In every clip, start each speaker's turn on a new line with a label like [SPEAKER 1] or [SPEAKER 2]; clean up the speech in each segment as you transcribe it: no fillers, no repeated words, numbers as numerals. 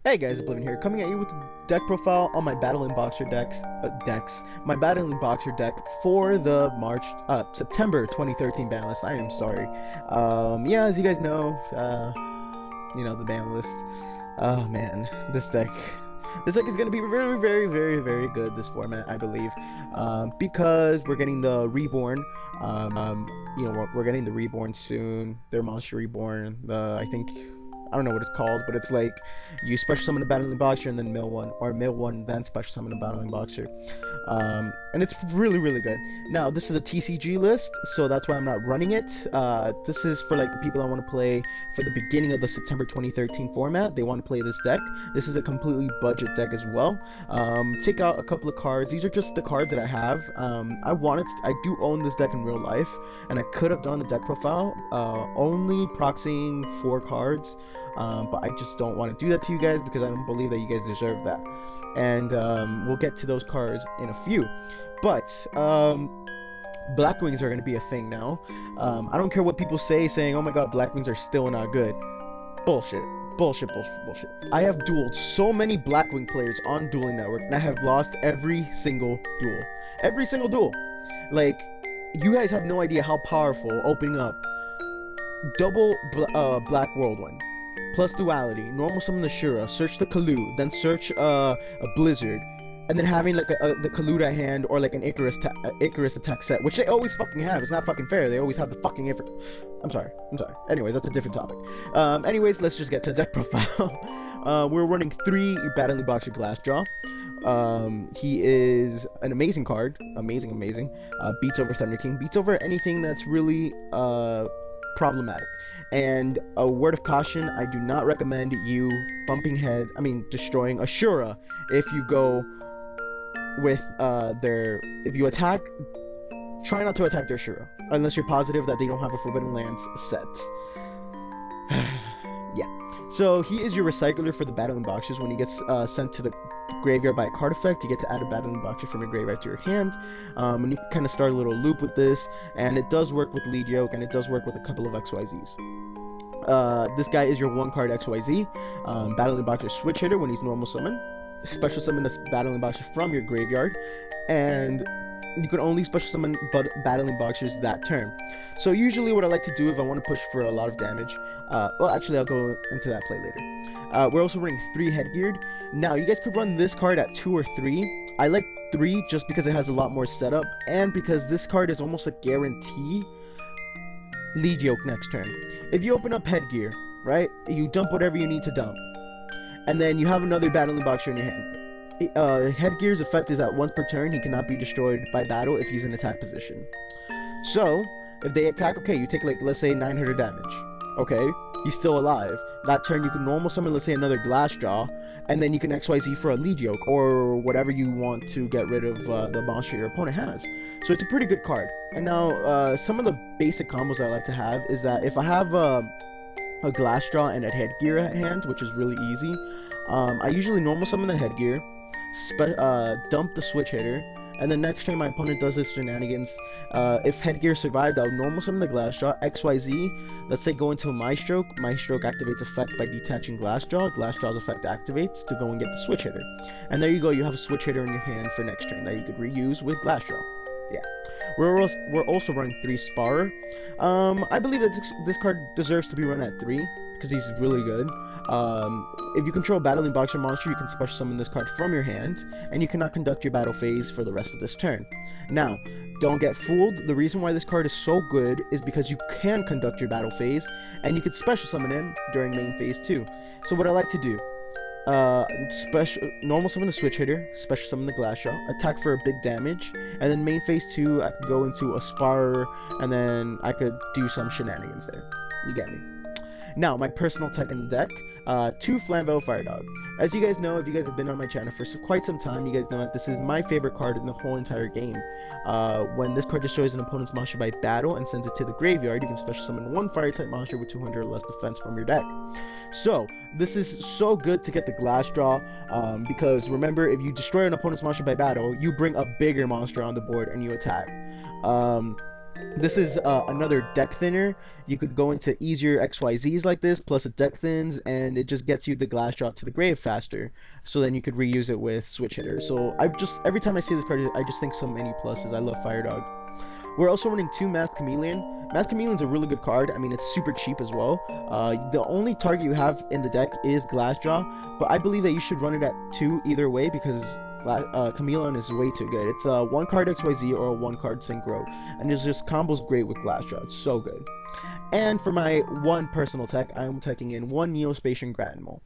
[SPEAKER 1] Hey guys, Oblivion here, coming at you with the deck profile on my Battlin Boxer my Battlin Boxer deck for the September 2013 ban list. I am sorry. Yeah, as you guys know, the ban list. Oh man, this deck is gonna be very, very, very, very good this format, I believe, because we're getting the reborn. We're getting the reborn soon. Their monster reborn. I don't know what it's called, but it's like you special summon a battling boxer and then mill one, or mill one then special summon a battling boxer. And it's really, really good. Now, this is a TCG list, so that's why I'm not running it. This is for like the people that want to play for the beginning of the September 2013 format. They want to play this deck. This is a completely budget deck as well. Take out a couple of cards. These are just the cards that I have. I do own this deck in real life, and I could have done a deck profile, only proxying 4 cards. But I just don't want to do that to you guys because I don't believe that you guys deserve that. And we'll get to those cards in a few. But Blackwings are going to be a thing now. I don't care what people saying, oh my god, Blackwings are still not good. Bullshit. Bullshit. I have dueled so many Blackwing players on Dueling Network, and I have lost every single duel. Every single duel. Like, you guys have no idea how powerful opening up double Black Whirlwind plus duality, normal summon the Shura, search the Kalu, then search a Blizzard, and then having like the Kaluta hand or like an Icarus attack set, which they always fucking have. It's not fucking fair. They always have the fucking I'm sorry. Anyways, that's a different topic. Anyways, let's just get to deck profile. We're running 3 Battling Boxer Glassjaw. He is an amazing card. Amazing. Beats over Thunder King. Beats over anything that's really problematic. And a word of caution, I do not recommend you destroying Ashura if you go with if you attack, try not to attack their Ashura unless you're positive that they don't have a Forbidden Lands set. Yeah. So he is your recycler for the Battling Boxers. When he gets sent to the graveyard by a card effect, you get to add a Battling Boxer from your graveyard to your hand. And you can kind of start a little loop with this, and it does work with Lead Yoke, and it does work with a couple of XYZs. This guy is your 1-card XYZ. Battling Boxer switch hitter when he's normal summon. Special summon this Battling Boxer from your graveyard, and you can only special summon Battling Boxers that turn. So usually what I like to do if I want to push for a lot of damage, well actually I'll go into that play later. We're also running 3 Headgeared. Now you guys could run this card at 2 or 3. I like 3 just because it has a lot more setup, and because this card is almost a guarantee Lead Yoke next turn. If you open up Headgear, right, you dump whatever you need to dump, and then you have another Battling Boxer in your hand. Headgear's effect is that once per turn he cannot be destroyed by battle if he's in attack position. So if they attack, okay, you take like, let's say 900 damage. Okay, he's still alive. That turn you can normal summon, let's say, another Glassjaw, and then you can XYZ for a Lead Yoke or whatever you want to get rid of the monster your opponent has. So it's a pretty good card. And now some of the basic combos I like to have is that if I have a Glassjaw and a Headgear at hand, which is really easy, I usually normal summon the Headgear, dump the switch hitter, and then next turn my opponent does this shenanigans. If Headgear survived, I'll normal summon the Glassjaw, XYZ, let's say go into a Maestroke. Maestroke activates effect by detaching Glassjaw. Glassjaw's effect activates to go and get the switch hitter. And there you go, you have a switch hitter in your hand for next turn that you could reuse with Glassjaw. Yeah. We're also running 3 Sparer. I believe that this card deserves to be run at 3 because he's really good. If you control a Battling Boxer monster, you can special summon this card from your hand, and you cannot conduct your battle phase for the rest of this turn. Now, don't get fooled. The reason why this card is so good is because you can conduct your battle phase, and you can special summon him during main phase too. So what I like to do, normal summon the switch hitter, special summon the Glassjaw, attack for a big damage, and then main phase 2 I could go into a Sparer, and then I could do some shenanigans there. You get me. Now, my personal tech in the deck, 2 Flambeau Firedog. As you guys know, if you guys have been on my channel for quite some time, you guys know that this is my favorite card in the whole entire game. When this card destroys an opponent's monster by battle and sends it to the graveyard, you can special summon 1 Fire-type monster with 200 or less defense from your deck. So, this is so good to get the Glassjaw, because remember, if you destroy an opponent's monster by battle, you bring a bigger monster on the board and you attack. This is another deck thinner. You could go into easier XYZs like this, plus it deck thins, and it just gets you the glass drop to the grave faster. So then you could reuse it with switch hitters. So every time I see this card, I just think so many pluses. I love Fire Dog. We're also running 2 Masked Chameleon. Masked Chameleon's a really good card. I mean, it's super cheap as well. The only target you have in the deck is Glass Jaw, but I believe that you should run it at 2 either way because Chameleon is way too good. It's a 1 card XYZ or a 1 card Synchro, and it just combos great with Glass Jaw. It's so good. And for my one personal tech, I'm teching in 1 Neospatian Granimal.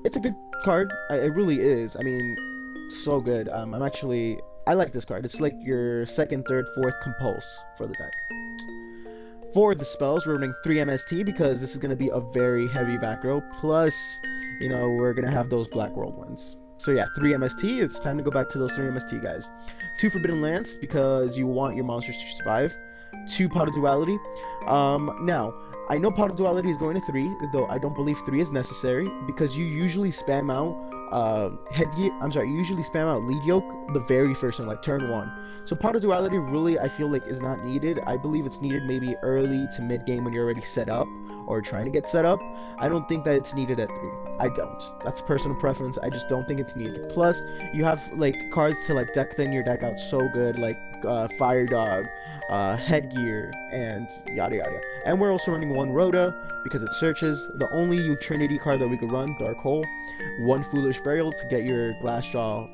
[SPEAKER 1] It's a good card. It really is. I mean, so good. I like this card. It's like your second, third, fourth compulse for the deck. For the spells, we're running 3 MST because this is going to be a very heavy back row. Plus, you know, we're going to have those Black Whirlwinds. So yeah, 3 MST. It's time to go back to those 3 MST guys. 2 Forbidden Lance because you want your monsters to survive. 2 Pot of Duality. Now, I know Pot of Duality is going to 3, though I don't believe 3 is necessary because you usually spam out you usually spam out Lead Yoke the very first one, like turn 1. So Pot of Duality really, I feel like, is not needed. I believe it's needed maybe early to mid game when you're already set up or trying to get set up. I don't think that it's needed at 3. I don't. That's personal preference. I just don't think it's needed. Plus, you have like cards to like deck thin your deck out so good, like Fire Dog, Headgear, and yada yada. And we're also running 1 Rhoda because it searches. The only Trinity card that we could run, Dark Hole. 1 Foolish Burial to get your Glass Jaw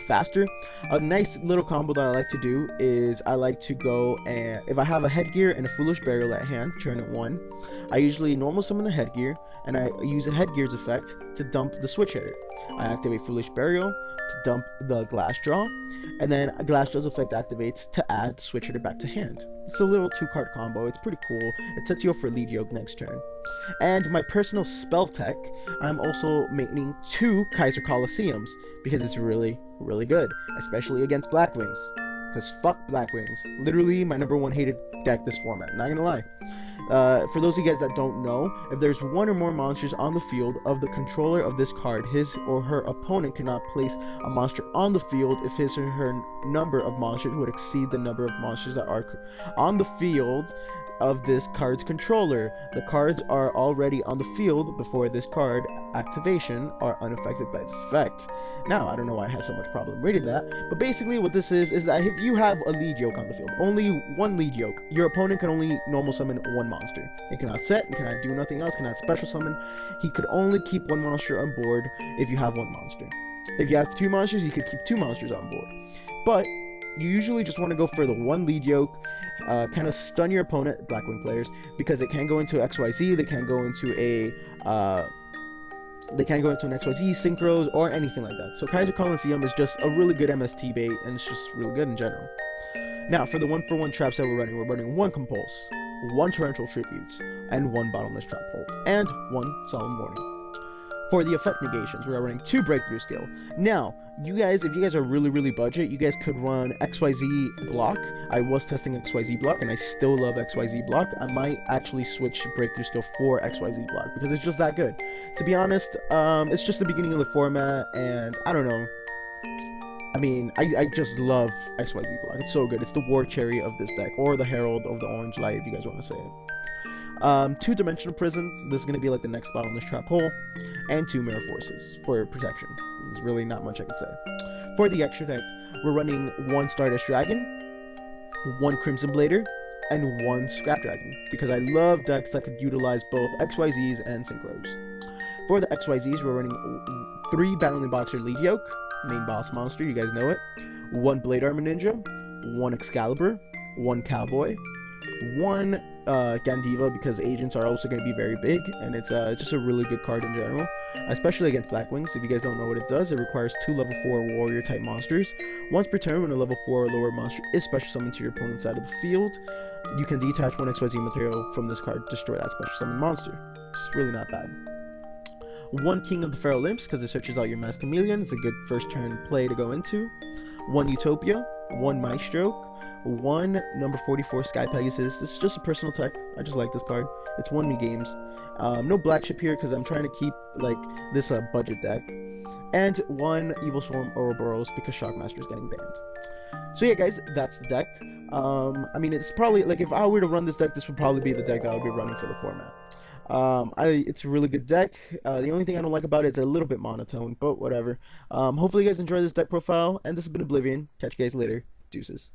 [SPEAKER 1] faster. A nice little combo that I like to do is I like to go and if I have a Headgear and a Foolish Burial at hand, turn it 1, I usually normal summon the Headgear and I use a Headgear's effect to dump the switch hitter. I activate Foolish Burial to dump the Glass Jaw, and then a Glass Jaw's effect activates to add switch hitter back to hand. It's a little 2-card combo. It's pretty cool. It sets you up for Lead Yoke next turn. And my personal spell tech, I'm also making 2 Kaiser Colosseums because it's really, really good, especially against Blackwings. Because fuck Blackwings. Literally my #1 hated deck this format, not gonna lie. For those of you guys that don't know, if there's 1 or more monsters on the field of the controller of this card, his or her opponent cannot place a monster on the field if his or her number of monsters would exceed the number of monsters that are on the field of this card's controller. The cards are already on the field before this card activation are unaffected by this effect. Now, I don't know why I had so much problem reading that, but basically what this is that if you have a Lead Yoke on the field, only 1 Lead Yoke, your opponent can only normal summon 1 monster. It cannot set, it cannot do nothing else, cannot special summon. He could only keep 1 monster on board if you have 1 monster. If you have 2 monsters, you could keep 2 monsters on board. But you usually just want to go for the 1 Lead Yoke, kind of stun your opponent, Blackwing players, because it can go into XYZ, they can go into an XYZ, Synchros, or anything like that. So Kaiser Colosseum is just a really good MST bait, and it's just really good in general. Now, for the 1-for-1 traps that we're running 1 Compulse, 1 Torrential Tributes, and 1 Bottomless Trap Hole, and 1 Solemn Warning. For the effect negations, we are running 2 Breakthrough Skill. Now, if you guys are really, really budget, you guys could run XYZ Block. I was testing XYZ Block, and I still love XYZ Block. I might actually switch Breakthrough Skill for XYZ Block, because it's just that good. To be honest, it's just the beginning of the format, and I don't know. I mean, I just love XYZ Block. It's so good. It's the War Cherry of this deck, or the Herald of the Orange Light, if you guys want to say it. 2 Dimensional Prisons, this is going to be like the next Bottomless Trap Hole, and 2 Mirror Forces for protection. There's really not much I can say. For the extra deck, we're running 1 Stardust Dragon, 1 Crimson Blader, and 1 Scrap Dragon, because I love decks that could utilize both XYZs and Synchros. For the XYZs, we're running 3 Battling Boxer Lead Yoke, main boss monster, you guys know it, 1 Blade Armor Ninja, 1 Excalibur, 1 Cowboy, 1 Gandiva, because agents are also going to be very big, and it's just a really good card in general, especially against Blackwings. If you guys don't know what it does, it requires 2 level 4 warrior type monsters. Once per turn, when a level 4 or lower monster is special summoned to your opponent's side of the field, you can detach 1 XYZ material from this card to destroy that special summon monster. It's really not bad. 1 King of the Feral Imps, because it searches out your Masked Chameleon. It's a good first turn play to go into. 1 Utopia, 1 Maestro, 1 number 44 Sky Pegasus. This is just a personal tech. I just like this card. It's 1 new games. No black chip here because I'm trying to keep like this budget deck. And 1 Evil Swarm Ouroboros because Shockmaster is getting banned. So yeah, guys, that's the deck. I mean, it's probably like if I were to run this deck, this would probably be the deck that I would be running for the format. It's a really good deck. The only thing I don't like about it is a little bit monotone, but whatever. Hopefully you guys enjoy this deck profile, and this has been Oblivion. Catch you guys later. Deuces.